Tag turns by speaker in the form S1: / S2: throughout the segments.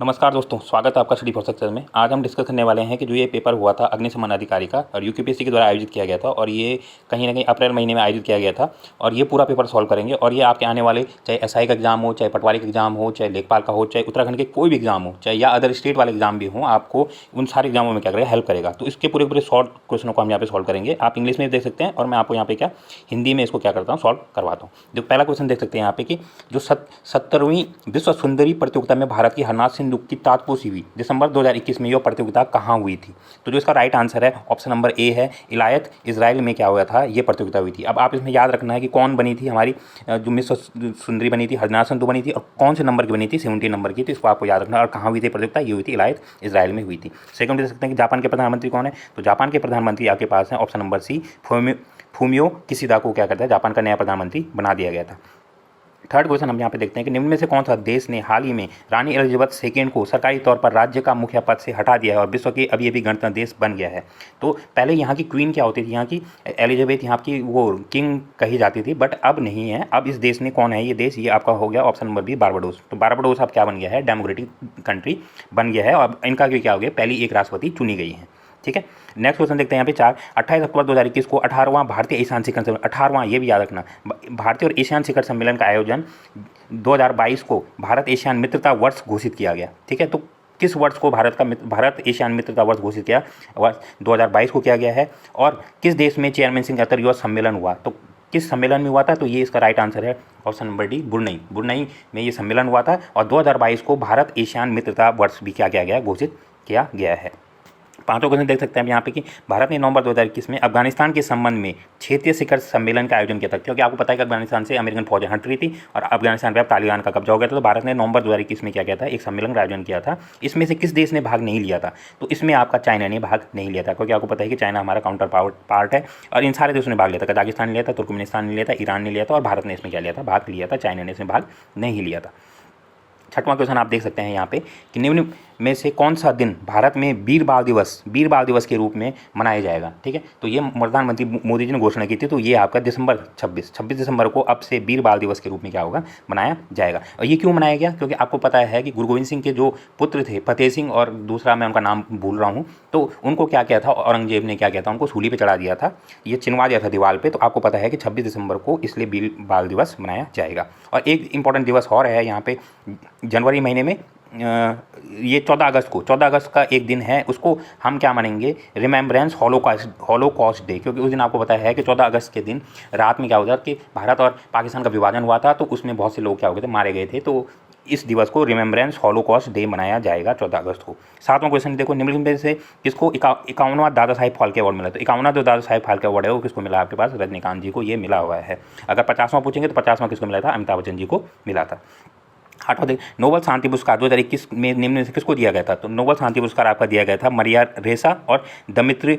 S1: नमस्कार दोस्तों, स्वागत है आपका स्टडी फॉर सक्सेस में। आज हम डिस्कस करने वाले हैं कि जो ये पेपर हुआ था अग्निशमन अधिकारी का और यूकेपीएससी के द्वारा आयोजित किया गया था और ये कहीं ना कहीं अप्रैल महीने में आयोजित किया गया था और ये पूरा पेपर सॉल्व करेंगे। और ये आपके आने वाले चाहे एसआई का एग्जाम हो, चाहे पटवारी का एग्जाम हो, चाहे लेखपाल का हो, चाहे उत्तराखंड के कोई भी एग्जाम हो, चाहे या अदर स्टेट वाले एग्जाम भी हो, आपको उन सारे एग्जामों में क्या करेगा, हेल्प करेगा। तो इसके पूरे पूरे शॉर्ट क्वेश्चनों को हम यहाँ पे सॉल्व करेंगे। आप इंग्लिश में देख सकते हैं और मैं आपको यहाँ पे क्या हिंदी में इसको क्या करता हूँ, सॉल्व करवाता हूँ। जो पहला क्वेश्चन देख सकते हैं यहाँ पे कि जो 70वीं विश्व सुंदरी प्रतियोगिता में भारत की हरनाथ सिंधु की ताजपोशी हुई दिसंबर 2021 में, यह प्रतियोगिता कहाँ हुई थी? तो जो इसका राइट आंसर है ऑप्शन नंबर ए है, इलायत इजराइल में क्या हुआ था, ये प्रतियोगिता हुई थी। अब आप इसमें याद रखना है कि कौन बनी थी हमारी जो मिस सुंदरी बनी थी, हरनाथ सिंधु बनी थी, और कौन से नंबर की बनी थी, 70 नंबर की। तो इसको आपको याद रखना। और कहाँ हुई थी प्रतियोगिता? ये हुई थी इलायत इजराइल में हुई थी। सेकंड देख सकते हैं कि जापान के प्रधानमंत्री कौन है? तो जापान के प्रधानमंत्री आपके पास है option number C, Fumio Kishida को क्या करता है, जापान का नया प्रधानमंत्री बना दिया गया था। थर्ड क्वेश्चन हम यहाँ पे देखते हैं कि निम्न में से कौन सा देश ने हाल ही में रानी एलिजाबेथ सेकेंड को सरकारी तौर पर राज्य का मुखिया पद से हटा दिया है और विश्व के अभी गणतंत्र देश बन गया है? तो पहले यहाँ की क्वीन क्या होती थी, यहाँ की एलिजाबेथ, यहाँ की वो किंग कही जाती थी, बट अब नहीं है। अब इस देश ने कौन है ये देश? ये आपका हो गया ऑप्शन नंबर बी, बारबाडोस। तो बारबाडोस अब क्या बन गया है? डेमोक्रेटिक कंट्री बन गया है और इनका भी क्या हो गया, पहली एक राष्ट्रपति चुनी गई है। ठीक है, नेक्स्ट क्वेश्चन देखते हैं यहाँ पे 28 अक्टूबर 2021 को 18वां भारतीय एशियान शिखर सम्मेलन, 18वां ये भी याद रखना, भारतीय और एशियान शिखर सम्मेलन का आयोजन 2022 को भारत एशियान मित्रता वर्ष घोषित किया गया। ठीक है, तो किस वर्ष को भारत एशियान मित्रता वर्ष घोषित किया? वर्ष 2022 को किया गया है। और किस देश में चेयरमैन सिंह अंतर युवा सम्मेलन हुआ? तो किस सम्मेलन में हुआ था? तो ये इसका राइट आंसर है ऑप्शन नंबर डी, बुरनई में ये सम्मेलन हुआ था और 2022 को भारत एशियान मित्रता वर्ष भी क्या किया गया, घोषित किया गया है। पांचों क्वेश्चन देख सकते हैं यहाँ पे कि भारत ने नवंबर 2021 में अफगानिस्तान के संबंध में क्षेत्रीय शिखर सम्मेलन का आयोजन किया था, क्योंकि आपको पता है कि अफगानिस्तान से अमेरिकन फौजें हट रही थी और अफगानिस्तान पर तालिबान का कब्जा हो गया था। तो भारत ने नवंबर 2021 में क्या किया था, एक सम्मेलन का आयोजन किया था। इसमें से किस देश ने भाग नहीं लिया था? तो इसमें आपका चाइना ने भाग नहीं लिया था, क्योंकि आपको पता है कि चाइना हमारा काउंटर पार्ट है और इन सारे देशों ने भाग लिया था। कजाकिस्तान ने लिया था, तुर्कमेनिस्तान ने लिया था, ईरान ने लिया था और भारत ने इसमें क्या लिया था, भाग लिया था। चाइना ने इसमें भाग नहीं लिया था। छठवां क्वेश्चन आप देख सकते हैं यहाँ पे कि निम्न में से कौन सा दिन भारत में वीर बाल दिवस के रूप में मनाया जाएगा? ठीक है, तो ये प्रधानमंत्री मोदी जी ने घोषणा की थी। तो ये आपका 26 दिसंबर को अब से वीर बाल दिवस के रूप में क्या होगा, मनाया जाएगा। और ये क्यों मनाया गया? क्योंकि आपको पता है कि गुरु गोविंद सिंह के जो पुत्र थे फतेह सिंह और दूसरा मैं उनका नाम भूल रहा हूँ, तो उनको क्या किया था, औरंगजेब ने क्या किया था, उनको सूली पर चढ़ा दिया था, ये चिनवा दिया था दीवार पर। तो आपको पता है कि 26 दिसंबर को इसलिए वीर बाल दिवस मनाया जाएगा। और एक इंपॉर्टेंट दिवस और है यहाँ पे जनवरी महीने में, ये 14 अगस्त का एक दिन है, उसको हम क्या मानेंगे, रिमेम्बरेंस हॉलोकॉस्ट डे। क्योंकि उस दिन आपको पता है कि 14 अगस्त के दिन रात में क्या होता है कि भारत और पाकिस्तान का विभाजन हुआ था, तो उसमें बहुत से लोग क्या हो गए थे, मारे गए थे। तो इस दिवस को रिमेम्बरेंस हॉलोकॉस्ट डे मनाया जाएगा 14 अगस्त को। सातवां क्वेश्चन देखो, निम्न में से किसको 51वां दादा साहेब फाल्के अवार्ड मिला? तो 51वां जो दादा साहेब फाल्के अवार्ड है वो किसको मिला? आपके पास रजनीकांत जी को ये मिला हुआ है। अगर 50वां पूछेंगे तो 50वां किसको मिला था? अमिताभ बच्चन जी को मिला था। आठवां देख, नोबेल शांति पुरस्कार 2021 में निम्न से किसको दिया गया था? तो नोबेल शांति पुरस्कार आपका दिया गया था मरिया रेसा और दमित्री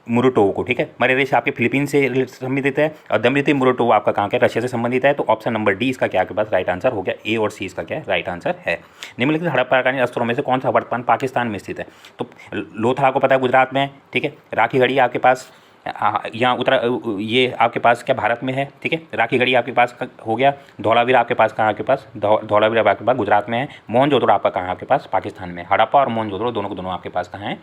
S1: मुराटोव को। ठीक है, मरिया रेसा आपके फिलीपीन से संबंधित है और दमित्री मुराटोव आपका कहाँ का, रशिया से संबंधित है। तो ऑप्शन नंबर डी इसका क्या आपके पास राइट आंसर हो गया, ए और सी इसका क्या राइट आंसर है। निम्नलिखित हड़प्पा अस्त्रों में से कौन सा वर्तमान पाकिस्तान में स्थित है? तो लोथल आपको पता है गुजरात में है। ठीक है, राखी गढ़ी आपके पास यहाँ ये आपके पास क्या भारत में है। ठीक है, राखी गढ़ी आपके पास हो गया। धौलावीर आपके पास कहाँ, आपके पास धौलावीर आपके पास गुजरात में है। मोहनजोदड़ो आपका कहाँ, आपके पास पाकिस्तान में। हड़प्पा और मोहनजोदड़ो दोनों को दोनों आपके पास कहाँ है,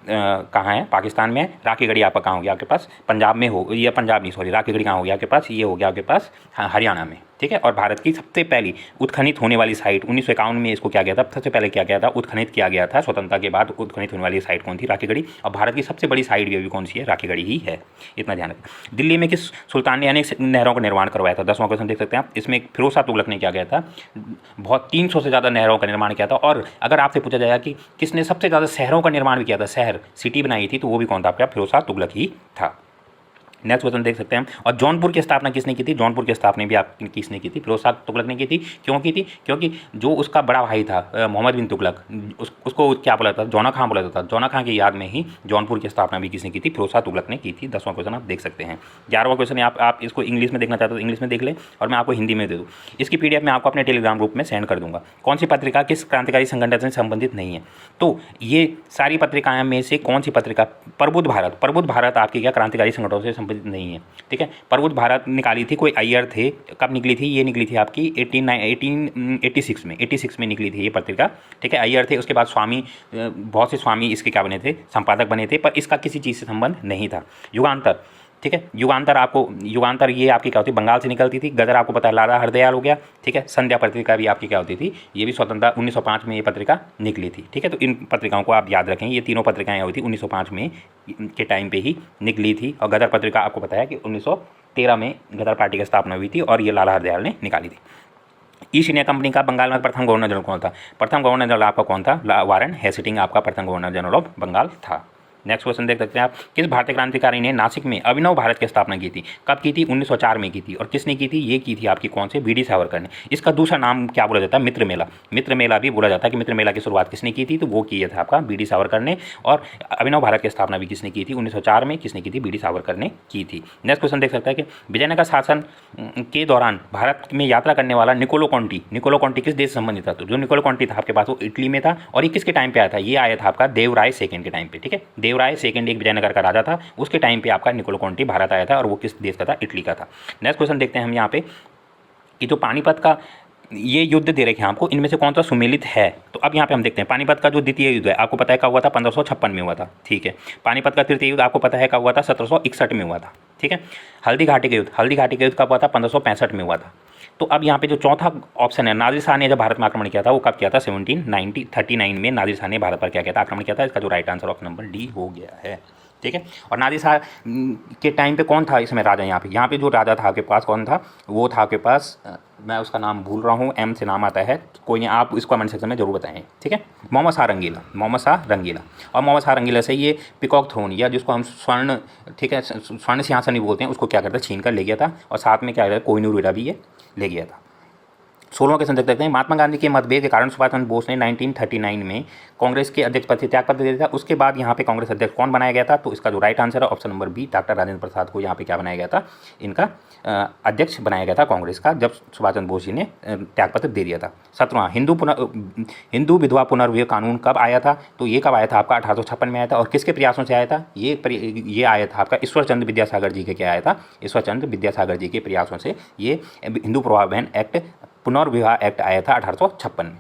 S1: कहाँ है, पाकिस्तान में है। राखी गढ़ी आपका कहाँ हो गया, आपके पास पंजाब में हो, ये पंजाब नहीं सॉरी, राखी गढ़ी कहाँ हो गया आपके पास, ये हो गया आपके पास हरियाणा में। ठीक है, और भारत की सबसे पहली उत्खनित होने वाली साइट 1951 में इसको क्या गया था, सबसे पहले क्या गया था, उत्खनित किया गया था। स्वतंत्रता के बाद उत्खनित होने वाली साइट कौन थी? राखी गढ़ी। और भारत की सबसे बड़ी साइट भी अभी कौन सी है? राखी गढ़ी ही है, इतना ध्यान रखें। दिल्ली में किस सुल्तान ने अनेक नहरों का निर्माण करवाया था? 10वां क्वेश्चन देख सकते हैं आप, इसमें फिरोज शाह तुगलक ने क्या किया था, बहुत 300 से ज़्यादा नहरों का निर्माण किया था। और अगर आपसे पूछा जाएगा कि किसने सबसे ज़्यादा शहरों का निर्माण भी किया था, शहर सिटी बनाई थी, तो वो भी कौन था? आपका फिरोज शाह तुगलक ही था। नेक्स्ट क्वेश्चन देख सकते हैं। और जौनपुर की स्थापना किसने की थी? जौनपुर की स्थापना भी आप किसने की थी? फिरोज शाह तुगलक ने की थी। क्यों की थी? क्योंकि जो उसका बड़ा भाई था मोहम्मद बिन तुगलक, उसको क्या बोला था? जौना खां बोला था। जौना खां की याद में ही जौनपुर की स्थापना भी किसने की थी? फिरोज शाह तुगलक ने की थी। 10वां क्वेश्चन आप देख सकते हैं। 11वां क्वेश्चन आप इसको इंग्लिश में देखना चाहते हो तो इंग्लिश में देख लें और मैं आपको हिंदी में दे दूँ। इसकी PDF मैं आपको अपने टेलीग्राम ग्रुप में सेंड कर दूंगा। कौन सी पत्रिका किस क्रांतिकारी संगठन से संबंधित नहीं है? तो ये सारी पत्रिकाएं में से कौन सी पत्रिका? प्रबुद्ध भारत आपकी क्या क्रांतिकारी संगठनों से संबंधित संबंधित नहीं है, ठीक है। प्रबुद्ध भारत निकाली थी कोई अय्यर थे, कब निकली थी? ये निकली थी आपकी 1886 में निकली थी ये पत्रिका, ठीक है। अय्यर थे, उसके बाद स्वामी, बहुत से स्वामी इसके क्या बने थे? संपादक बने थे, पर इसका किसी चीज़ से संबंध नहीं था। युगांतर, ठीक है। युगांतर ये आपकी क्या होती है? बंगाल से निकलती थी। गदर आपको पता है लाला हरदयाल हो गया, ठीक है। संध्या पत्रिका भी आपकी क्या होती थी? ये भी स्वतंत्रता 1905 में ये पत्रिका निकली थी, ठीक है। तो इन पत्रिकाओं को आप याद रखें, ये तीनों पत्रिकाएं हुई थी 1905 में के टाइम पे ही निकली थी। और गदर पत्रिका आपको पता है कि 1913 में गदर पार्टी की स्थापना हुई थी और ये लाला हरदयाल ने निकाली थी। ईस्ट इंडिया कंपनी का बंगाल में प्रथम गवर्नर जनरल कौन था? प्रथम गवर्नर जनरल आपका कौन था? वारन हेस्टिंग आपका प्रथम गवर्नर जनरल ऑफ बंगाल था। नेक्स्ट क्वेश्चन देख सकते हैं आप, किस भारतीय क्रांतिकारी ने नासिक में अभिनव भारत की स्थापना की थी? कब की थी? 1904 में की थी। और किसने की थी? ये की थी आपकी कौन से? बी.डी. सावरकर ने। इसका दूसरा नाम क्या बोला जाता है? मित्र मेला। मित्र मेला भी बोला जाता है कि मित्र मेला की शुरुआत किसने की थी? तो वो किया था आपका बी.डी. सावरकर ने। और अभिनव भारत की स्थापना भी किसने की थी? 1904 में किसने की थी? बी.डी. सावरकर ने की थी। नेक्स्ट क्वेश्चन देख सकते हैं कि विजयनगर शासन के दौरान भारत में यात्रा करने वाला निकोलो कॉन्टी किस देश से संबंधित था? तो जो निकोलो कॉन्टी था आपके पास वो इटली में था। और ये किसके टाइम पे आया था? ये आया था आपका देवराय सेकंड के टाइम पे, ठीक है। देवराय सेकंड एक विजयनगर का राजा था, उसके टाइम पे आपका निकोलो कॉन्टी भारत आया था और वो किस देश का था? इटली का था। नेक्स्ट क्वेश्चन देखते हैं हम यहाँ पे कि जो पानीपत का ये युद्ध दे रखे हैं आपको, इनमें से कौन सा सुमेलित है? तो अब यहाँ पे हम देखते हैं पानीपत का जो द्वितीय युद्ध है आपको पता है कब हुआ था? 1556 में हुआ था, ठीक है। पानीपत का तृतीय युद्ध आपको पता है कब हुआ था? 1761 में हुआ था, ठीक है। हल्दी घाटी का युद्ध कब हुआ था? 1565 में हुआ था। तो अब यहाँ पे जो चौथा ऑप्शन है, नादिर शाह ने जब भारत में आक्रमण किया था वो कब किया था? 1739 में नादिर शाह ने भारत पर क्या किया था? आक्रमण किया था। इसका जो right answer option number D हो गया है, ठीक है। और नादिर शाह के टाइम पे कौन था इसमें राजा? यहाँ पे जो राजा था आपके पास कौन था? वो था आपके पास, मैं उसका नाम भूल रहा हूँ, एम से नाम आता है, कोई नहीं, आप इसको कमेंट सेक्शन में जरूर बताएं, ठीक है। मोहम्मद शाह रंगीला। और मोहम्मद शाह रंगीला से ये पिकॉक थ्रोन या जिसको हम स्वर्ण, ठीक है, स्वर्ण सिंहासन ही बोलते हैं, उसको क्या करता है? छीन कर ले गया था। और साथ में क्या करता है? कोहिनूर हीरा भी ये ले गया था। 16वां क्वेश्चन देख सकते हैं, महात्मा गांधी के मतभेद के कारण सुभाष चंद्र बोस ने 1939 में कांग्रेस के अध्यक्ष पद से त्यागपत्र दे दिया था। उसके बाद यहाँ पे कांग्रेस अध्यक्ष कौन बनाया गया था? तो इसका जो राइट आंसर है option number B, doctor Rajendra Prasad को यहाँ पे क्या बनाया गया था? इनका अध्यक्ष बनाया गया था कांग्रेस का, जब सुभाष चंद्र बोस जी ने त्यागपत्र दे दिया था। 17वां, हिंदू विधवा पुनर्विवाह कानून कब आया था? तो ये कब आया था? आपका 1856 में आया था। और किसके प्रयासों से आया था? ये आया था आपका ईश्वरचंद्र विद्यासागर जी के क्या आया था? ईश्वरचंद्र विद्यासागर जी के प्रयासों से ये हिंदू प्रवाह एक्ट, पुनर्विवाह एक्ट आया था 1856 में।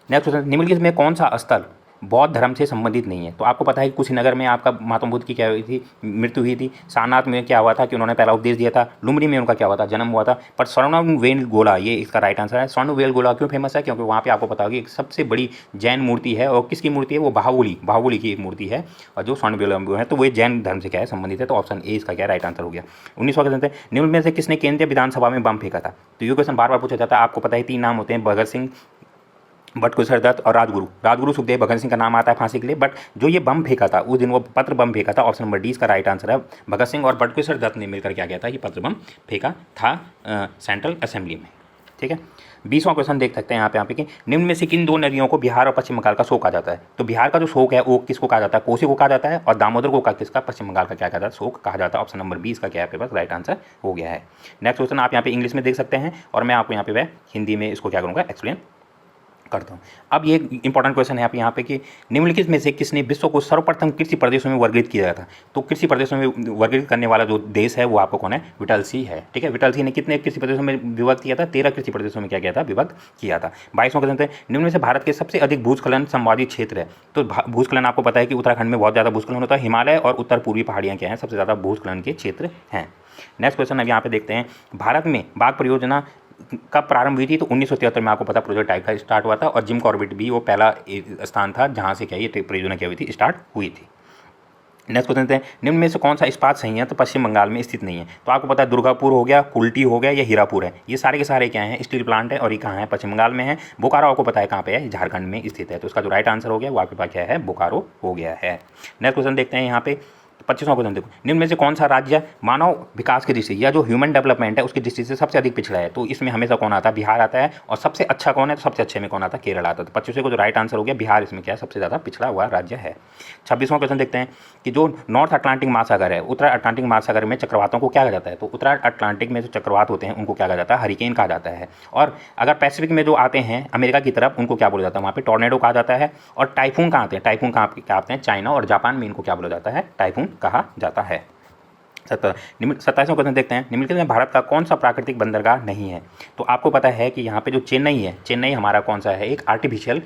S1: नेक्स्ट क्वेश्चन, निम्नलिखित में कौन सा स्थल बौद्ध धर्म से संबंधित नहीं है? तो आपको पता है कि कुशीनगर में आपका महात्मा बुद्ध की क्या हुई थी? मृत्यु हुई थी। सारनाथ में क्या हुआ था कि उन्होंने पहला उपदेश दिया था। लुम्बिनी में उनका क्या हुआ था? जन्म हुआ था। पर स्वर्णवेलगोला, ये इसका राइट आंसर है। स्वर्णवेलगोला क्यों फेमस है? क्योंकि वहाँ पे आपको पता होगी एक सबसे बड़ी जैन मूर्ति है। और किसकी मूर्ति है? वो बाहुबली की एक मूर्ति है। और जो स्वर्णवेलगोला है तो वो जैन धर्म से क्या है? संबंधित है। तो ऑप्शन ए इसका क्या राइट आंसर हो गया। 19वां क्वेश्चन है, निम्न में से किसने केंद्रीय विधानसभा में बम फेंका था? तो ये क्वेश्चन बार बार पूछा जाता है। आपको पता है 3 नाम होते हैं, भगत सिंह, बटकुसर दत्त और राजगुरु सुखदेव। भगत सिंह का नाम आता है फांसी के लिए, बट जो ये बम फेंका था उस दिन वो पत्र बम फेंका था। ऑप्शन नंबर डी इसका राइट आंसर है। भगत सिंह और बटकुसर दत्त ने मिलकर क्या किया था? ये पत्र बम फेंका था सेंट्रल असेंबली में, ठीक है। 20वां क्वेश्चन देख सकते हैं यहाँ पे कि निम्न में से किन 2 नदियों को बिहार और पश्चिम बंगाल का शोक कहा जाता है? तो बिहार का जो शोक है वो किसको कहा जाता है? कोसी को कहा जाता है। और दामोदर को किसका? पश्चिम बंगाल का क्या कहा जाता है? शोक कहा जाता है। ऑप्शन नंबर 20 का क्या आपके पास राइट आंसर हो गया है। नेक्स्ट क्वेश्चन आप यहाँ पे इंग्लिश में देख सकते हैं और मैं आपको यहाँ पे हिंदी में इसको क्या करूँगा? एक्सप्लेन करता हूँ। अब ये इंपॉर्टेंट क्वेश्चन है आप यहाँ पे कि निम्नलिखित में से किसने विश्व को सर्वप्रथम कृषि प्रदेशों में वर्गीकृत किया गया था? तो कृषि प्रदेशों में वर्गीकृत करने वाला जो देश है वो आपको कौन है? विटलसी है, ठीक है। विटलसी ने कितने कृषि प्रदेशों में विभक्त किया था? 13 कृषि प्रदेशों में क्या किया था? विभक्त किया था। 22वां क्वेश्चन है, निम्न में से भारत के सबसे अधिक भूस्खलन संवादी क्षेत्र है? तो भूस्खलन आपको पता है कि उत्तराखंड में बहुत ज़्यादा भूस्खलन होता है। हिमालय और उत्तर पूर्वी पहाड़ियाँ क्या हैं? सबसे ज़्यादा भूस्खलन के क्षेत्र हैं। नेक्स्ट क्वेश्चन अब यहाँ पे देखते हैं, भारत में बाघ परियोजना कब प्रारंभ हुई थी? तो 1973 में आपको पता प्रोजेक्ट टाइगर स्टार्ट हुआ था। और जिम कॉर्बेट भी वो पहला स्थान था जहाँ से क्या ये परियोजना क्या हुई थी? स्टार्ट हुई थी। नेक्स्ट क्वेश्चन है, निम्न में से कौन सा इस्पात संयंत्र पश्चिम बंगाल में स्थित नहीं है? तो आपको पता है दुर्गापुर हो गया, कुल्टी हो गया या हीरापुर है। ये सारे के सारे क्या हैं? स्टील प्लांट है। और ये कहाँ है? पश्चिम बंगाल में है। बोकारो आपको पता है कहाँ पे है? झारखंड में स्थित है। तो इसका जो राइट आंसर हो गया वो आपके पास क्या है? बोकारो हो गया है। नेक्स्ट क्वेश्चन देखते हैं यहाँ पे 25वां क्वेश्चन देखो, निम्न में से कौन सा राज्य मानव विकास की दृष्टि या जो ह्यूमन डेवलपमेंट है उसकी दृष्टि से सबसे अधिक पिछड़ा है? तो इसमें हमेशा कौन आता है? बिहार आता है। और सबसे अच्छा कौन है? तो सबसे अच्छे में कौन आता है? केरल आता है। तो 25वें को जो राइट आंसर हो गया बिहार इसमें क्या है? सबसे ज़्यादा पिछड़ा हुआ राज्य है। 26वां क्वेश्चन देखते हैं कि जो नॉर्थ अटलांटिक महासागर है, उत्तर अटलांटिक महासागर में चक्रवातों को क्या कहा जाता है? तो उत्तर अटलांटिक में जो चक्रवात होते हैं उनको क्या कहा जाता है? हरिकेन कहा जाता है। और अगर पैसिफिक में जो आते हैं अमेरिका की तरफ उनको क्या बोला जाता है? वहाँ पे टॉर्नेडो कहा जाता है। और टाइफून कहाँ आते हैं? टाइफून कहाँ क्या आते हैं? चाइना और जापान में इनको क्या बोला जाता है? टाइफून कहा जाता है। सत्ताईसवां क्वेश्चन देखते हैं, निम्नलिखित में भारत का कौन सा प्राकृतिक बंदरगाह नहीं है। तो आपको पता है कि यहाँ पे जो चेन्नई है, चेन्नई हमारा कौन सा है, एक आर्टिफिशियल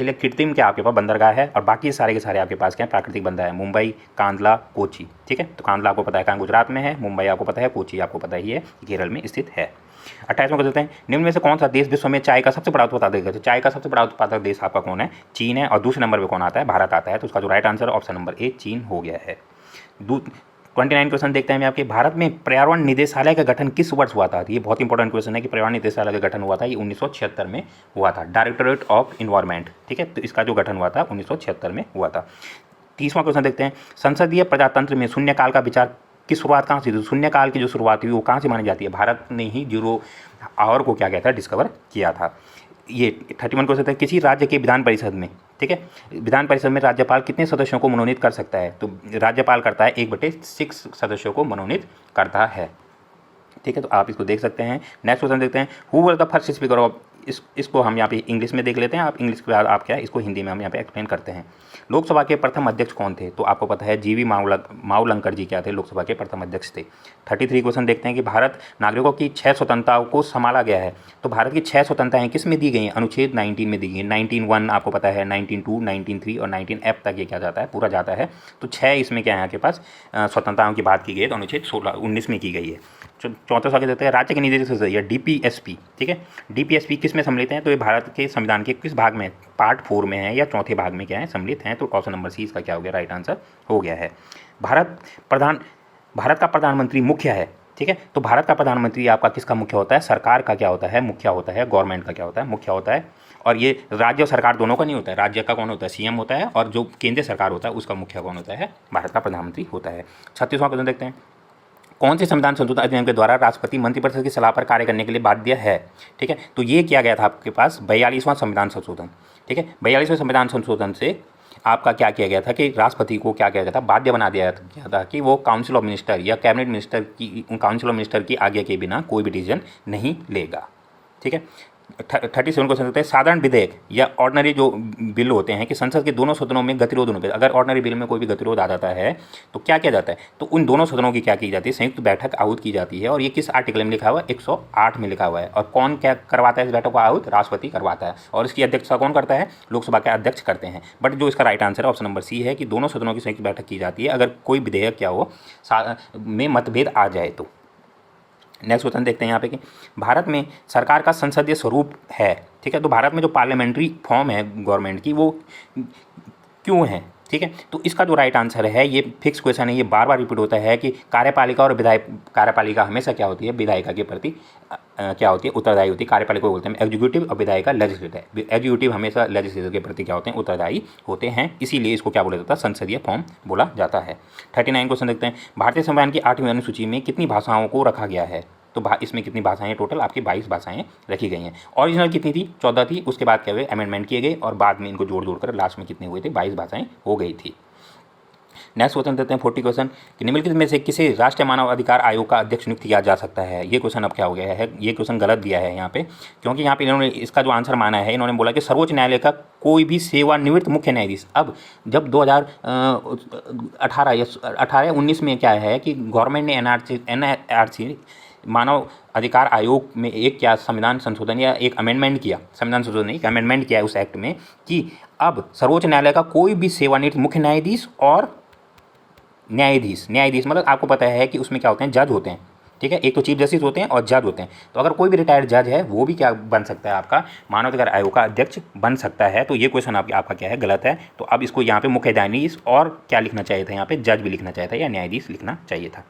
S1: या कृत्रिम के आपके पास बंदरगाह है, और बाकी सारे के सारे आपके पास क्या है, प्राकृतिक बंदर है, मुंबई, कांदला, कोची। ठीक है, तो कांदला आपको पता है कहाँ गुजरात में है, मुंबई आपको पता है, कोची आपको पता ही है केरल में स्थित है। 28वां को देते हैं, निम्न में से कौन सा देश विश्व में चाय का सबसे बड़ा उत्पादक है। तो चाय का सबसे बड़ा उत्पादक देश आपका कौन है, चीन है, और दूसरे नंबर पर कौन आता है, भारत आता है। तो उसका जो right answer option number A चीन हो गया है। 29 क्वेश्चन देखते हैं आपके, भारत में पर्यावरण निदेशालय का गठन किस वर्ष हुआ था। ये बहुत इंपॉर्टेंट क्वेश्चन है कि पर्यावरण निदेशालय का गठन हुआ था, ये 1976 में हुआ था, डायरेक्टोरेट ऑफ इन्वायरमेंट। ठीक है, तो इसका जो गठन हुआ था 1976 में हुआ था। 30वां क्वेश्चन देखते हैं, संसदीय प्रजातंत्र में शून्यकाल का विचार की शुरुआत कहाँ से हुई। शून्यकाल की जो शुरुआत हुई वो कहाँ से मानी जाती है, भारत ने ही 0 आवर को क्या किया था, डिस्कवर किया था। ये 31 क्वेश्चन है, किसी राज्य के विधान परिषद में, ठीक है, विधान परिषद में राज्यपाल कितने सदस्यों को मनोनीत कर सकता है। तो राज्यपाल करता है 1/6 सदस्यों को मनोनीत करता है। ठीक है, तो आप इसको देख सकते हैं। नेक्स्ट क्वेश्चन देखते हैं, who was the first speaker of, इसको हम यहाँ पे इंग्लिश में देख लेते हैं, आप इंग्लिश के बाद आप क्या है इसको हिंदी में हम यहाँ पे एक्सप्लेन करते हैं। लोकसभा के प्रथम अध्यक्ष कौन थे। तो आपको पता है जीवी मावलंकर जी क्या थे, लोकसभा के प्रथम अध्यक्ष थे। 33 क्वेश्चन देखते हैं कि भारत नागरिकों की 6 स्वतंत्रताओं को संभाला गया है। तो भारत की 6 स्वतंत्रताएं किस में दी गई हैं, अनुच्छेद 19 में दी गई हैं। 19(1) आपको पता है, 19(2), 19(3) और 19(f) तक ये क्या जाता है, पूरा जाता है। तो 6 इसमें क्या है आपके पास स्वतंत्रताओं की बात की गई है, तो अनुच्छेद 19 में की गई है। 34 आगे देते हैं, राज्य के निदेशक सदस्य या DPSP। ठीक है, DPSP किस में सम्मिलित हैं। तो ये भारत के संविधान के किस भाग में, पार्ट 4 में है या चौथे भाग में क्या है, सम्मिलित हैं। तो ऑप्शन नंबर सी इसका क्या हो गया, राइट आंसर हो गया है। भारत का प्रधानमंत्री मुख्य है। ठीक है, तो भारत का प्रधानमंत्री आपका किसका मुख्य होता है, सरकार का क्या होता है, मुख्य होता है, गवर्नमेंट का क्या होता है, मुख्य होता है। और ये राज्य और सरकार दोनों का नहीं होता है, राज्य का कौन होता है, CM होता है, और जो केंद्रीय सरकार होता है उसका मुख्य कौन होता है, भारत का प्रधानमंत्री होता है। 36वां क्वेश्चन देखते हैं, कौन से संविधान संशोधन अधिनियम के द्वारा राष्ट्रपति मंत्रिपरिषद की सलाह पर कार्य करने के लिए बाध्य है। ठीक है, तो ये किया गया था आपके पास 42वां संविधान संशोधन। ठीक है, 42वें संविधान संशोधन से आपका क्या किया गया था कि राष्ट्रपति को क्या किया गया था, बाध्य बना दिया गया था कि वो काउंसिल ऑफ मिनिस्टर या कैबिनेट मिनिस्टर की, काउंसिल ऑफ मिनिस्टर की आज्ञा के बिना कोई भी डिसीजन नहीं लेगा। ठीक है, 37 क्वेश्चन होते हैं, साधारण विधेयक या ऑर्डिनरी जो बिल होते हैं कि संसद के दोनों सदनों में गतिरोध होने पर, अगर ऑर्डिनरी बिल में कोई भी गतिरोध आ जाता है तो क्या किया जाता है, तो उन दोनों सदनों की क्या की जाती है, संयुक्त बैठक आहूत की जाती है। और ये किस आर्टिकल में लिखा हुआ है, 108 में लिखा हुआ है। और कौन क्या करवाता है इस बैठक को आहूत, राष्ट्रपति करवाता है। और इसकी अध्यक्षता कौन करता है, लोकसभा के अध्यक्ष करते हैं। बट जो इसका राइट आंसर है ऑप्शन नंबर सी है कि दोनों सदनों की संयुक्त बैठक की जाती है अगर कोई विधेयक क्या हो में मतभेद आ जाए तो। नेक्स्ट क्वेश्चन देखते हैं यहाँ पे कि भारत में सरकार का संसदीय स्वरूप है। ठीक है, तो भारत में जो पार्लियामेंट्री फॉर्म है गवर्नमेंट की वो क्यों है। ठीक है, तो इसका जो राइट आंसर है, ये फिक्स क्वेश्चन है, ये बार बार रिपीट होता है कि कार्यपालिका और विधायक, कार्यपालिका हमेशा क्या होती है, विधायिका के प्रति क्या होती है, उत्तरदायी होती है। कार्यपालिका को बोलते हैं एग्जीक्यूटिव और विधायिका लेजिस्लेटिव। एग्जीक्यूटिव हमेशा लेजिस्लेटिव के प्रति क्या होते हैं, उत्तरदायी होते हैं, इसीलिए इसको क्या बोला जाता है, संसदीय फॉर्म बोला जाता है। 39 क्वेश्चन देखते हैं, भारतीय संविधान की 8वीं अनुसूची में कितनी भाषाओं को रखा गया है। तो इसमें कितनी भाषाएं, टोटल आपकी 22 भाषाएं रखी गई हैं। ओरिजिनल कितनी थी, 14 थी, उसके बाद क्या हुए, अमेंडमेंट किए गए और बाद में इनको जोड़ कर लास्ट में कितने हुए थे, 22 भाषाएं हो गई थी। नेक्स्ट क्वेश्चन देते हैं 40 क्वेश्चन, कि निम्नलिखित में से किसे राष्ट्रीय मानव अधिकार आयोग का अध्यक्ष नियुक्त किया जा सकता है। ये क्वेश्चन अब क्या हो गया है, ये क्वेश्चन गलत दिया है यहाँ पे, क्योंकि यहाँ पे इन्होंने इसका जो आंसर माना है, इन्होंने बोला कि सर्वोच्च न्यायालय का कोई भी सेवानिवृत्त मुख्य न्यायाधीश। अब जब 2018 या 18-19 में क्या है कि गवर्नमेंट ने NRC मानव अधिकार आयोग में एक क्या संविधान संशोधन या एक अमेंडमेंट किया, संविधान संशोधन नहीं, एक अमेंडमेंट किया है उस एक्ट में कि अब सर्वोच्च न्यायालय का कोई भी सेवानिवृत्त मुख्य न्यायाधीश और न्यायाधीश मतलब आपको पता है कि उसमें क्या होते हैं, जज होते हैं। ठीक है, एक तो चीफ जस्टिस होते हैं और जज होते हैं। तो अगर कोई भी रिटायर्ड जज है वो भी क्या बन सकता है, आपका मानव अधिकार आयोग का अध्यक्ष बन सकता है। तो ये क्वेश्चन आपका क्या है, गलत है। तो अब इसको यहाँ पे मुख्य न्यायाधीश और क्या लिखना चाहिए था, यहाँ पे जज भी लिखना चाहिए था या न्यायाधीश लिखना चाहिए था।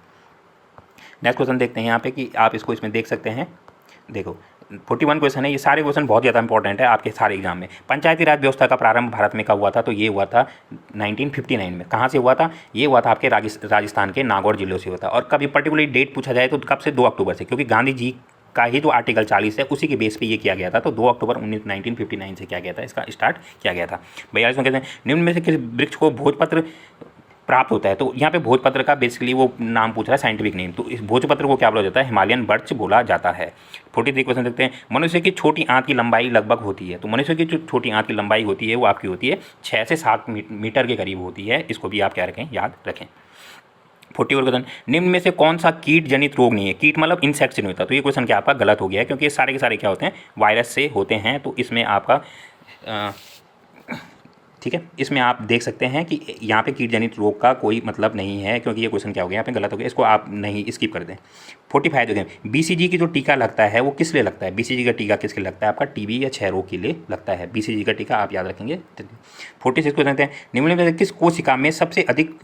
S1: नेक्स्ट क्वेश्चन देखते हैं यहाँ पे कि आप इसको इसमें देख सकते हैं। देखो 41 क्वेश्चन है, ये सारे क्वेश्चन बहुत ज़्यादा इंपॉर्टेंट है आपके सारे एग्जाम में। पंचायती राज व्यवस्था का प्रारंभ भारत में कब हुआ था। तो ये हुआ था 1959 में। कहाँ से हुआ था, ये हुआ था आपके राजस्थान के नागौर जिले से हुआ था। और कभी पर्टिकुलर डेट पूछा जाए तो कब से, 2 अक्टूबर से, क्योंकि गांधी जी का ही जो आर्टिकल 40 है उसी के बेस पे ये किया गया था। तो 2 अक्टूबर 1959 से क्या गया था, इसका स्टार्ट किया गया था। 42 कहते हैं, निम्न में से किस वृक्ष को भोजपत्र प्राप्त होता है। तो यहाँ पे भोजपत्र का बेसिकली वो नाम पूछ रहा है, साइंटिफिक नेम। तो इस भोजपत्र को क्या बोला जाता है, हिमालयन बर्च बोला जाता है। 43 क्वेश्चन देखते हैं, मनुष्य की छोटी आंत की लंबाई लगभग होती है। तो मनुष्य की जो छोटी आंत की लंबाई होती है वो आपकी होती है 6 से 7 मीटर के करीब होती है। इसको भी आप क्या रखें, याद रखें। 41 क्वेश्चन, निम्न में से कौन सा कीट जनित रोग नहीं है? कीट मतलब इंसेक्ट से नहीं होता, तो ये क्वेश्चन क्या आपका गलत हो गया है, क्योंकि ये सारे के सारे क्या होते हैं, वायरस से होते हैं। तो इसमें आपका ठीक है, इसमें आप देख सकते हैं कि यहाँ पे कीट जनित रोग का कोई मतलब नहीं है, क्योंकि ये क्वेश्चन क्या हो गया यहाँ पे गलत हो गया, इसको आप नहीं स्किप कर दें। 45 देखें, बीसीजी की जो टीका लगता है वो किस लिए लगता है? बीसीजी का टीका किसके लिए लगता है? आपका टीबी या क्षय रोग के लिए लगता है बीसीजी का टीका, आप याद रखेंगे। 46 को जानते हैं, निम्न में से किस कोशिका में सबसे अधिक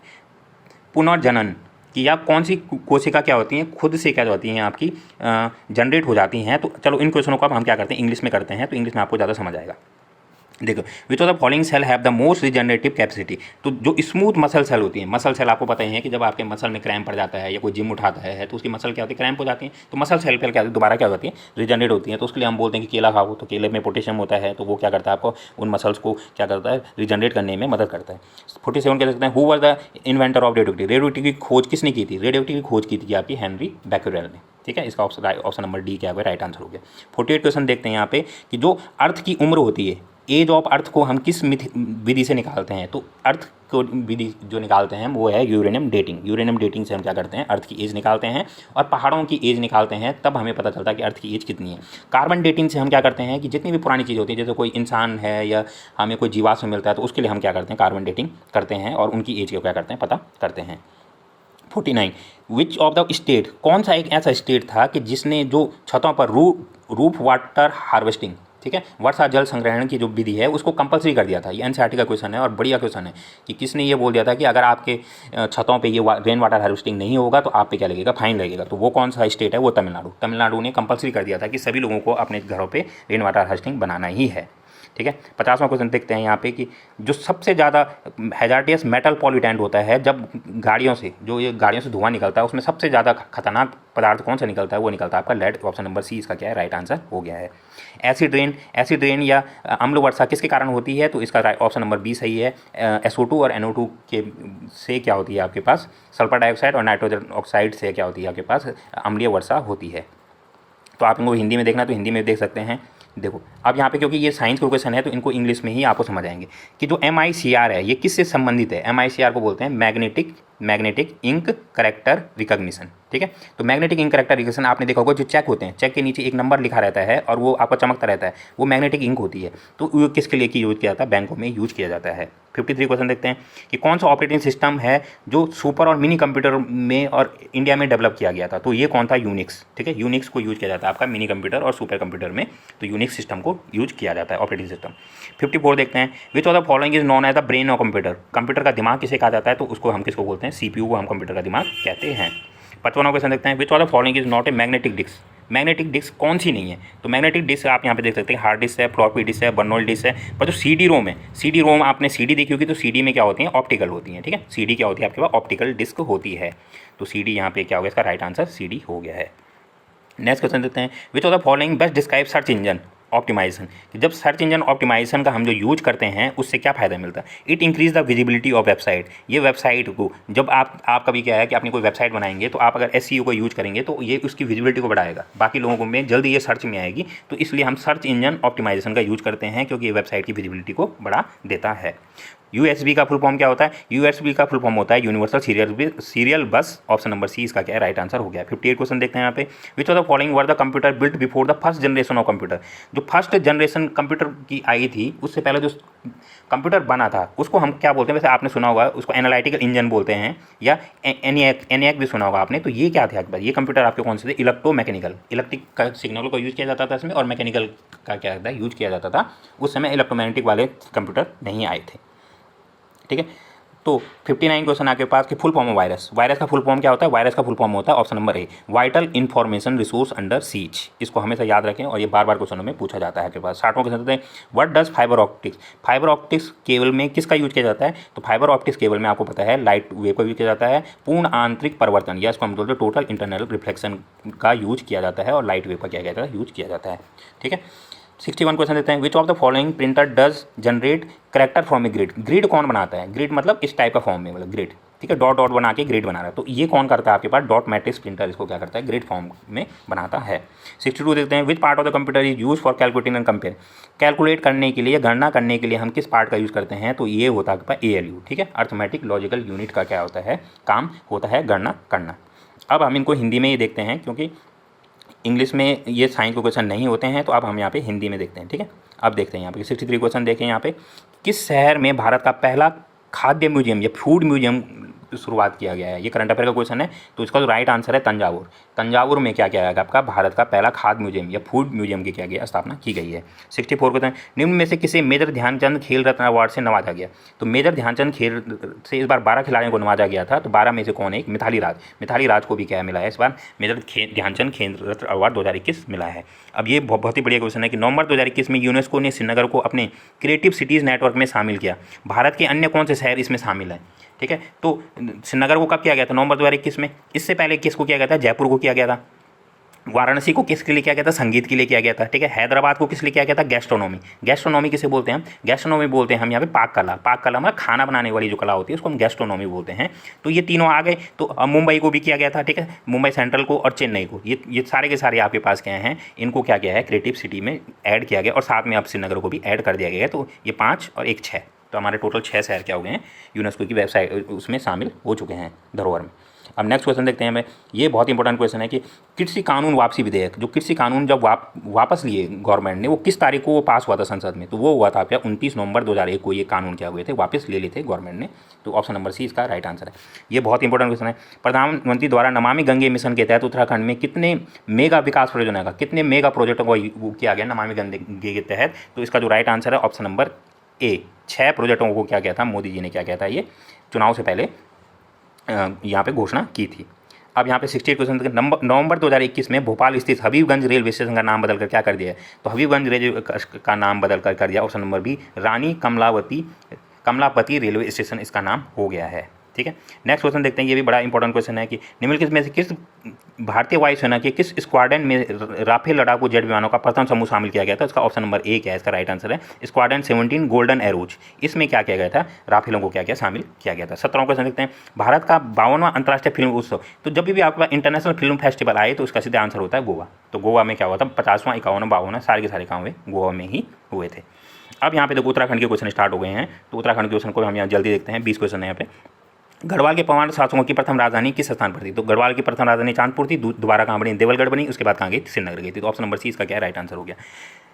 S1: पुनर्जनन कि या कौन सी कोशिका क्या होती हैं, खुद से क्या होती हैं आपकी जनरेट हो जाती हैं? तो चलो इन क्वेश्चनों को अब हम क्या करते हैं, इंग्लिश में करते हैं, तो इंग्लिश में आपको ज़्यादा समझ आएगा। देखो, which of the following cell have the most regenerative capacity. तो जो स्मूथ मसल सेल होती हैं, मसल सेल आपको पता ही है कि जब आपके मसल में क्रैम्प पड़ जाता है या कोई जिम उठाता है तो उसकी मसल क्या होती है, क्रैम्प हो जाती है, तो मसल सेल क्या होती है, दोबारा क्या होती है, रिजनरेट होती है। तो उसके लिए हम बोलते हैं कि केला खाओ, तो केले में पोटेशियम होता है, तो वो क्या करता है, आपको उन मसल्स को क्या करता है, रिजनरेट करने में मदद करता है। 47 कह सकते हैं, who was the inventor of radioactivity. Radioactivity की खोज किसने की थी? रेडियोएक्टिविटी की खोज की थी आपकी हेनरी बैक्यूरेल ने। ठीक है, इसका ऑप्शन नंबर डी क्या होगा, राइट आंसर हो गया। 48 क्वेश्चन देखते हैं यहाँ पे कि जो अर्थ की उम्र होती है, एज ऑफ अर्थ को हम किस विधि से निकालते हैं? तो अर्थ को विधि जो निकालते हैं वो है यूरेनियम डेटिंग। यूरेनियम डेटिंग से हम क्या करते हैं, अर्थ की एज निकालते हैं, और पहाड़ों की एज निकालते हैं, तब हमें पता चलता है कि अर्थ की एज कितनी है। कार्बन डेटिंग से हम क्या करते हैं कि जितनी भी पुरानी चीज़ होती है, जैसे कोई इंसान है या हमें कोई जीवाश्म मिलता है, तो उसके लिए हम क्या करते हैं, कार्बन डेटिंग करते हैं और उनकी एज को क्या करते हैं, पता करते हैं। 49, विच ऑफ द स्टेट, कौन सा एक ऐसा स्टेट था कि जिसने जो छतों पर रूफ वाटर हार्वेस्टिंग, ठीक है, वर्षा जल संग्रहण की जो विधि है उसको कंपलसरी कर दिया था। ये एनसीईआरटी का क्वेश्चन है और बढ़िया क्वेश्चन है कि किसने ये बोल दिया था कि अगर आपके छतों पे ये रेन वाटर हार्वेस्टिंग नहीं होगा तो आप पे क्या लगेगा, फाइन लगेगा। तो वो कौन सा स्टेट है, वो तमिलनाडु। तमिलनाडु ने कंपलसरी कर दिया था कि सभी लोगों को अपने घरों पर रेन वाटर हार्वेस्टिंग बनाना ही है। ठीक है, 50वां क्वेश्चन देखते हैं यहाँ पे कि जो सबसे ज़्यादा हैजार्डियस मेटल पॉल्यूटेंट होता है, जब गाड़ियों से जो ये गाड़ियों से धुआं निकलता है उसमें सबसे ज़्यादा खतरनाक पदार्थ कौन सा निकलता है, वो निकलता है आपका लेड। ऑप्शन नंबर सी इसका क्या है, राइट आंसर हो गया है। एसिड रेन या अम्ल वर्षा किसके कारण होती है? तो इसका ऑप्शन नंबर बी सही है। SO2 और NO2 के से क्या होती है आपके पास, सल्फर डाइऑक्साइड और नाइट्रोजन ऑक्साइड से क्या होती है आपके पास, अम्लीय वर्षा होती है। तो आप इनको हिंदी में देखना तो हिंदी में देख सकते हैं। देखो अब यहाँ पे क्योंकि ये साइंस का क्वेश्चन है तो इनको इंग्लिश में ही आपको समझ आएंगे कि जो MICR है ये किससे संबंधित है। MICR को बोलते हैं मैग्नेटिक इंक करेक्टर रिकॉग्निशन। ठीक है, तो मैग्नेटिक इंक करेक्टर रिकॉग्निशन आपने देखा होगा, जो चेक होते हैं, चेक के नीचे एक नंबर लिखा रहता है और वो आपका चमकता रहता है, वो मैग्नेटिक इंक होती है। तो वो किसके लिए यूज किया जाता है, बैंकों में यूज किया जाता है। 53 क्वेश्चन देखते हैं कि कौन सा ऑपरेटिंग सिस्टम है जो सुपर और मिनी कंप्यूटर में और इंडिया में डेवलप किया गया था। तो ये कौन था, यूनिक्स। ठीक है, यूनिक्स को यूज किया जाता है आपका मिनी कंप्यूटर और सुपर कंप्यूटर में, तो यूनिक्स सिस्टम को यूज किया जाता है ऑपरेटिंग सिस्टम। 54 देखते हैं, which of the following is known as the brain of computer. Computer का दिमाग किसे कहा जाता है, तो उसको हम किसको बोलते हैं, CPU को हम कंप्यूटर का दिमाग कहते हैं। 55वां क्वेश्चन देखते हैं, which of the following is not a magnetic disk. Magnetic disk कौन सी नहीं है, तो मैग्नेटिक डिस्क आप यहाँ पे देख सकते हैं, हार्ड डिस्क है, फ्लॉपी डिस्क है, बर्नोल डिस्क है, पर जो CD रोम है, CD रोम आपने CD देखी होगी, तो CD में क्या होती है, ऑप्टिकल होती है। ठीक है, CD क्या होती है आपके पास, ऑप्टिकल डिस्क होती है। तो CD यहाँ पे क्या हो गया, इसका राइट आंसर CD हो गया है। नेक्स्ट क्वेश्चन देते हैं, which of the following best describe search engine optimization. कि जब सर्च इंजन ऑप्टिमाइजेशन का हम जो यूज करते हैं उससे क्या फ़ायदा मिलता है, it increase the visibility of website. ये वेबसाइट को जब आप कभी क्या है कि अपनी कोई वेबसाइट बनाएंगे तो आप अगर SEO को यूज करेंगे तो ये उसकी विजिबिलिटी को बढ़ाएगा, बाकी लोगों को में जल्दी ये सर्च में आएगी। तो इसलिए हम सर्च इंजन ऑप्टिमाइजेशन का यूज करते हैं, क्योंकि ये वेबसाइट की विजिबिलिटी को बढ़ा देता है। USB का फुल फॉर्म क्या होता है, USB का फुल फॉर्म होता है universal serial bus. Option number C इसका क्या है, राइट आंसर हो गया। 58 क्वेश्चन देखते हैं यहाँ पे, विच of the following were the computer built before the first generation of computer. जो फर्स्ट जनरेशन कंप्यूटर की आई थी उससे पहले जो कंप्यूटर बना था उसको हम क्या बोलते हैं, वैसे आपने सुना होगा उसको एनालिटिकल इंजन बोलते हैं, या ENIAC भी सुना होगा आपने। तो ये क्या थे आपके पास, ये कंप्यूटर आपके कौन से थे, इलेक्ट्रोमैकेनिकल, इलेक्ट्रिक का सिग्नल को यूज किया जाता था इसमें, और मैकेनिकल का क्या था यूज किया जाता था। उस समय इलेक्ट्रोमैग्नेटिक वाले कंप्यूटर नहीं आए थे। ठीक है, तो 59 क्वेश्चन आपके पास कि full form of virus. Virus का फुल फॉर्म क्या होता है, वायरस का फुल फॉर्म होता है option number A, vital information resource under seize. इसको हमेशा याद रखें और ये बार बार क्वेश्चनों में पूछा जाता है आपके पास। 60वां क्वेश्चन देते हैं, what does fibre optics. Fibre optics cable में किसका यूज किया जाता है, तो फाइबर ऑप्टिक्स केबल में आपको पता है लाइट वेव का यूज किया जाता है, पूर्ण आंतरिक परिवर्तन या इसको हम बोलते हैं टोटल इंटरनल रिफ्लेक्शन का यूज किया जाता है, और लाइट वेव का क्या जाता है, यूज किया जाता है। ठीक है, 61 क्वेश्चन देते हैं, which of the following printer does generate character from a grid. Grid कौन बनाता है, ग्रिड मतलब इस टाइप का फॉर्म में, मतलब ग्रिड ठीक है, डॉट डॉट बना के ग्रिड बना रहा है। तो ये कौन करता है आपके पास, डॉट मैट्रिक्स प्रिंटर इसको क्या करता है, ग्रिड फॉर्म में बनाता है। 62 देखते हैं, which part of the computer is use for calculating and compare. Calculate करने के लिए या गणना करने के लिए हम किस पार्ट का यूज़ करते हैं, तो ये होता है आपके पास ALU, ठीक है, अर्थमेटिक लॉजिकल यूनिट का क्या होता है, काम होता है गणना करना। अब हम इनको हिंदी में ही देखते हैं, क्योंकि इंग्लिश में ये साइंस के क्वेश्चन नहीं होते हैं, तो अब हम यहाँ पे हिंदी में देखते हैं, ठीक है। अब देखते हैं यहाँ पे 63 क्वेश्चन देखें यहाँ पे, किस शहर में भारत का पहला खाद्य म्यूजियम या फूड म्यूजियम शुरुआत किया गया है। ये करंट अफेयर का क्वेश्चन है, तो इसका जो राइट आंसर है तंजावुर। तंजावुर में क्या किया गया आपका, भारत का पहला खाद्य म्यूजियम या फूड म्यूजियम की क्या गया, स्थापना की गई है। 64 क्वेश्चन, निम्न में से किसे मेजर ध्यानचंद खेल रत्न अवार्ड से नवाजा गया। तो मेजर ध्यानचंद खेल से इस बार 12 खिलाड़ियों को नवाजा गया था, तो 12 में से कौन है, एक मिथाली राज। मिथाली राज को भी क्या मिला है इस बार, मेजर ध्यानचंद खेल रत्न अवार्ड 2021 मिला है। अब ये बहुत ही बढ़िया क्वेश्चन है कि नवंबर 2021 में यूनेस्को ने श्रीनगर को अपने क्रिएटिव सिटीज़ नेटवर्क में शामिल किया। भारत के अन्य कौन से शहर इसमें शामिल हैं, ठीक है। तो श्रीनगर को कब किया गया था, नवंबर 2021 में। इससे पहले किसको किया गया था, जयपुर को किया गया था। वाराणसी को किसके लिए किया गया था, संगीत के लिए किया गया था, ठीक है। हैदराबाद को किस लिए किया गया था, गैस्ट्रोनॉमी। गैस्ट्रोनॉमी किसे बोलते हैं हम, गैस्ट्रोनॉमी बोलते हैं हम यहाँ पे पाक कला। पाक कला मतलब खाना बनाने वाली जो कला होती है उसको हम गैस्ट्रोनॉमी बोलते हैं। तो ये तीनों आ गए। तो मुंबई को भी किया गया था, ठीक है, मुंबई सेंट्रल को और चेन्नई को, ये सारे के सारे आपके पास क्या हैं, इनको क्या किया है, क्रिएटिव सिटी में ऐड किया गया और साथ में अब श्रीनगर को भी ऐड कर दिया गया है। तो ये 5 और 1 6, तो हमारे टोटल 6 शहर क्या हो गए हैं, यूनेस्को की वेबसाइट उसमें शामिल हो चुके हैं धरोहर में। अब नेक्स्ट क्वेश्चन देखते हैं हमें, ये बहुत इंपॉर्टेंट क्वेश्चन है कि कृषि कानून वापसी विधेयक, जो कृषि कानून जब वापस लिए गवर्नमेंट ने, वो किस तारीख को वो पास हुआ था संसद में, तो वो हुआ था आपका 29 नवंबर 2001 को ये कानून क्या हुए थे, वापस ले लिए थे गवर्नमेंट ने। तो ऑप्शन नंबर सी इसका राइट आंसर है। ये बहुत इंपॉर्टेंट क्वेश्चन है। प्रधानमंत्री द्वारा नमामि गंगे मिशन के तहत उत्तराखंड में कितने मेगा विकास परियोजना का, कितने मेगा प्रोजेक्टों को किया गया नमामि गंगे के तहत, तो इसका जो राइट आंसर है ऑप्शन नंबर ए, 6 प्रोजेक्टों को क्या किया था, मोदी जी ने क्या किया था, ये चुनाव से पहले यहाँ पे घोषणा की थी। अब यहाँ पे 68 क्वेश्चन, नवंबर 2021 में भोपाल स्थित हबीबगंज रेलवे स्टेशन का नाम बदलकर क्या कर दिया है, तो हबीबगंज रेलवे का नाम बदलकर कर दिया ऑप्शन नंबर बी, रानी कमलापति रेलवे स्टेशन इसका नाम हो गया है, ठीक है। नेक्स्ट क्वेश्चन देखते हैं, ये भी बड़ा इंपॉर्टेंट क्वेश्चन है कि निम्नलिखित में से किस भारतीय वायुसेना के किस स्क्वाड्रन में राफेल लड़ाकू जेट विमानों का प्रथम समूह शामिल किया गया था, इसका ऑप्शन नंबर ए क्या है, इसका राइट आंसर है स्क्वाड्रन 17 गोल्डन एरोज। इसमें क्या किया गया था, राफेलों को क्या किया, शामिल किया गया था। 17वां क्वेश्चन देखते हैं, भारत का 52वां अंतर्राष्ट्रीय फिल्म उत्सव, तो जब भी आपके पास इंटरनेशनल फिल्म फेस्टिवल आए तो इसका सीधा आंसर होता है गोवा। तो गोवा में क्या हुआ था, 50वां 51वां 52वां सारे के सारे काम हुए गोवा में ही हुए थे। अब यहाँ पे देखो उत्तराखंड के क्वेश्चन स्टार्ट हो गए हैं, तो उत्तराखंड के क्वेश्चन को हम यहाँ जल्दी देखते हैं। 20 क्वेश्चन है यहाँ पे। गढ़वाल के पवार शासकों की प्रथम राजधानी किस स्थान पर थी, तो गढ़वाल की प्रथम राजधानी चांदपुर थी, दोबारा कहाँ बनी, देवलगढ़ बनी, उसके बाद कहाँ गई, श्रीनगर गई थी। तो ऑप्शन नंबर सी इसका क्या राइट आंसर हो गया।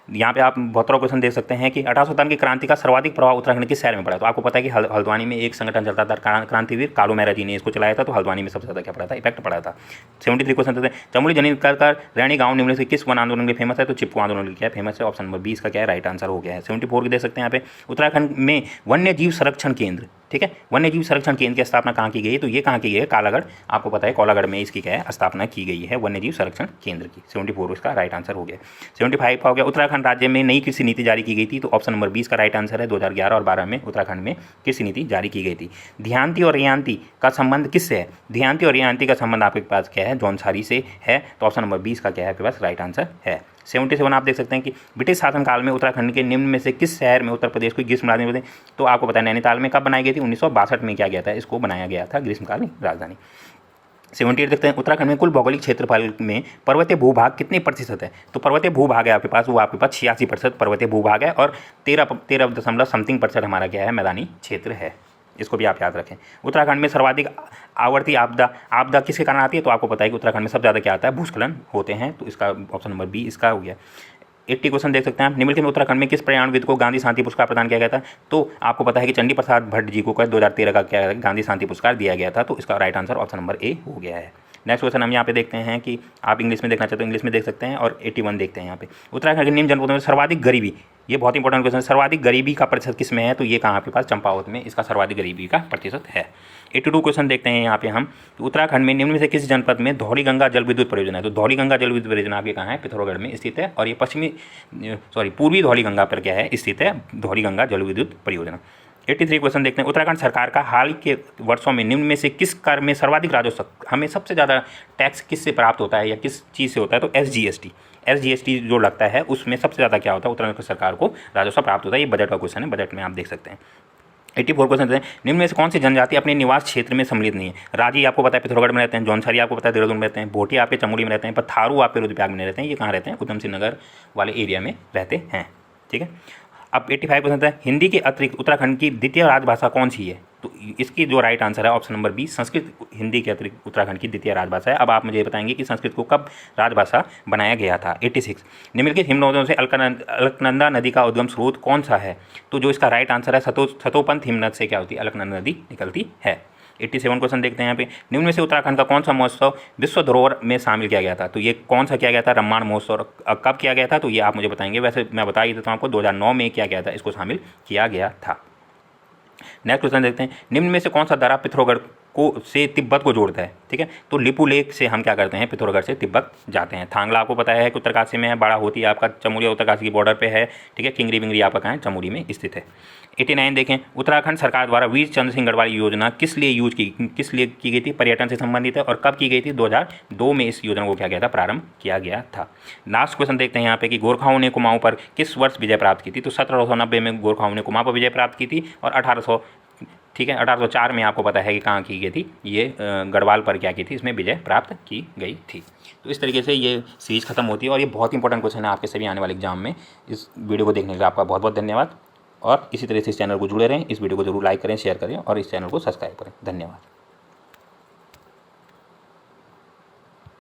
S1: यहाँ पे आप 72वां क्वेश्चन देख सकते हैं कि 1857 की क्रांति का सर्वाधिक प्रभाव उत्तराखंड के शहर में पड़ा। तो आपको पता है कि हल्द्वानी में एक संगठन चलता था, क्रांतिवीर कालू मेहरा जी ने इसको चलाया था, तो हल्द्वानी में सबसे ज़्यादा क्या पड़ा था, इफेक्ट पड़ा था। 73 क्वेश्चन देते हैं, चमोली जनित रैणी गाँव निम्न से किस वन आंदोलन के फेमस है, तो चिपको आंदोलन के क्या फेमस है, ऑप्शन नंबर 20 का क्या राइट आंसर हो गया है। 74 की देख सकते हैं यहाँ पे, उत्तराखंड में वन्य जीव संरक्षण केंद्र, ठीक है, वन्य जीव संरक्षण केंद्र की स्थापना कहाँ की गई है, तो ये कहाँ की गई है, कालागढ़। आपको पता है कोलागढ़ में इसकी क्या है, स्थापना की गई है वन्य जीव संरक्षण केंद्र की। 74 इसका राइट आंसर हो गया। 75 का हो गया, उत्तराखंड राज्य में नई कृषि नीति जारी की गई थी, तो ऑप्शन नंबर 20 का राइट आंसर है। 2011 और 12 में उत्तराखंड में कृषि नीति जारी की गई थी। ध्यांति और रियांति का संबंध किससे है, ध्यांति और रियांति का संबंध आपके पास क्या है, जौनसारी से है, तो ऑप्शन नंबर 20 का क्या है आपके पास राइट आंसर है। 77 आप देख सकते हैं कि ब्रिटिश शासनकाल में उत्तराखंड के निम्न में से किस शहर में उत्तर प्रदेश को ग्रीष्मकालीन राजधानी, तो आपको पता है नैनीताल में कब बनाई गई थी, 1962 में क्या गया था, इसको बनाया गया था ग्रीष्मकालीन राजधानी। 78 देखते हैं, उत्तराखंड में कुल भौगोलिक क्षेत्रफल में पर्वतीय भूभाग कितने प्रतिशत है, तो पर्वतीय भूभाग है आपके पास, वो आपके पास 86% पर्वतीय भूभाग है और 13.something% हमारा क्या है, मैदानी क्षेत्र है। इसको भी आप याद रखें। उत्तराखंड में सर्वाधिक आवर्ती आपदा किसके कारण आती है, तो आपको पता है कि उत्तराखंड में सबसे ज़्यादा क्या आता है, भूस्खलन होते हैं, तो इसका ऑप्शन नंबर बी इसका हो गया। 80 क्वेश्चन देख सकते हैं आप, निम्नलिखित में उत्तराखंड में किस पर्यावरणविद को गांधी शांति पुरस्कार प्रदान किया गया था, तो आपको पता है कि चंडी प्रसाद भट्ट जी को 2013 का क्या गांधी शांति पुरस्कार दिया गया था, तो इसका right answer option number A हो गया है। नेक्स्ट क्वेश्चन हम यहाँ पे देखते हैं कि आप इंग्लिश में देखना चाहते हो इंग्लिश में देख सकते हैं, और 81 देखते हैं यहाँ पे, उत्तराखंड के निम्न जनपदों में सर्वाधिक गरीबी, ये बहुत इंपॉर्टेंट क्वेश्चन है, सर्वाधिक गरीबी का प्रतिशत किस में है, तो ये कहाँ आपके पास चंपावत में इसका सर्वाधिक गरीबी का प्रतिशत है। 82 क्वेश्चन देखते हैं यहाँ पे हम, उत्तराखंड में निम्न में से किस जनपद में धौली गंगा जल विद्युत परियोजना है, तो धौली गंगा जल विद्युत परियोजना आपके कहाँ है, पिथौरागढ़ में स्थित है, और ये पूर्वी धौली गंगा पर क्या है स्थित है, धौली गंगा जल विद्युत परियोजना। 83 क्वेश्चन देखते हैं, उत्तराखंड सरकार का हाल के वर्षों में निम्न में से किस कर में सर्वाधिक राजस्व, हमें सबसे ज़्यादा टैक्स किससे प्राप्त होता है या किस चीज़ से होता है, तो एसजीएसटी जो लगता है उसमें सबसे ज़्यादा क्या होता है, उत्तराखंड सरकार को राजस्व प्राप्त होता है। ये बजट का क्वेश्चन है, बजट में आप देख सकते हैं। 84 क्वेश्चन हैं, निम्न में से कौन सी जनजाति अपने निवास क्षेत्र में सम्मिलित नहीं है? राजी आपको पता है पिथौरागढ़ में रहते हैं, जौनसारी आपको पता है देहरादून में रहते हैं, भोटिया आपके चमोली में रहते हैं, पर थारू आपके रुद्रप्रयाग में नहीं रहते हैं। ये कहाँ रहते हैं? उधम सिंह नगर वाले एरिया में रहते हैं। ठीक है, अब 85 क्वेश्चन है, हिंदी के अतिरिक्त उत्तराखंड की द्वितीय राजभाषा कौन सी है? तो इसकी जो राइट आंसर है option number B, Sanskrit Hindi के अतिरिक्त उत्तराखंड की द्वितीय राजभाषा है। अब आप मुझे बताएंगे कि संस्कृत को कब राजभाषा बनाया गया था? 86, निम्नलिखित हिमनदों से अलकनंदा नदी का उद्गम स्रोत कौन सा है? तो जो इसका राइट आंसर है सतोपंथ हिमनद से क्या होती है? अलकनंदा नदी निकलती है। 87 क्वेश्चन देखते हैं यहाँ पे, निम्न में से उत्तराखंड का कौन सा महोत्सव विश्व धरोहर में शामिल किया गया था? तो ये कौन सा किया गया था? रम्माण महोत्सव। कब किया गया था? तो ये आप मुझे बताएंगे। वैसे मैं बता ही देता हूँ आपको, 2009 में किया गया था, इसको शामिल किया गया था। नेक्स्ट क्वेश्चन देखते हैं, निम्न में से कौन सा दर्रा पिथौरागढ़ को से तिब्बत को जोड़ता है? ठीक है, तो लिपू लेक से हम क्या करते हैं? पिथौरागढ़ से तिब्बत जाते हैं। थांगला आपको पता है कि उत्तरकाशी में है, बड़ा होती आपका चमोली उत्तरकाशी की बॉर्डर पे है। ठीक है, किंगरी बिंगरी आपका कहाँ है? चमोली में स्थित है। 89 देखें, उत्तराखंड सरकार द्वारा वीर चंद्र सिंह गढ़वाल योजना किस लिए की गई थी? पर्यटन से संबंधित है। और कब की गई थी? 2002 में इस योजना को क्या गया था? प्रारंभ किया गया था। लास्ट क्वेश्चन देखते हैं यहाँ पे कि गोरखाओं ने कुमाऊं पर किस वर्ष विजय प्राप्त की थी? तो 1790 में गोरखाओं ने कुमाऊं पर विजय प्राप्त की थी। और 1804 में आपको पता है कि कहाँ की गई थी? ये गढ़वाल पर क्या की थी? इसमें विजय प्राप्त की गई थी। तो इस तरीके से ये सीरीज खत्म होती है और ये बहुत इंपॉर्टेंट क्वेश्चन है आपके सभी आने वाले एग्जाम में। इस वीडियो को देखने के लिए आपका बहुत बहुत धन्यवाद और इसी तरह से इस चैनल को जुड़े रहें। इस वीडियो को जरूर लाइक करें, शेयर करें और इस चैनल को सब्सक्राइब करें। धन्यवाद।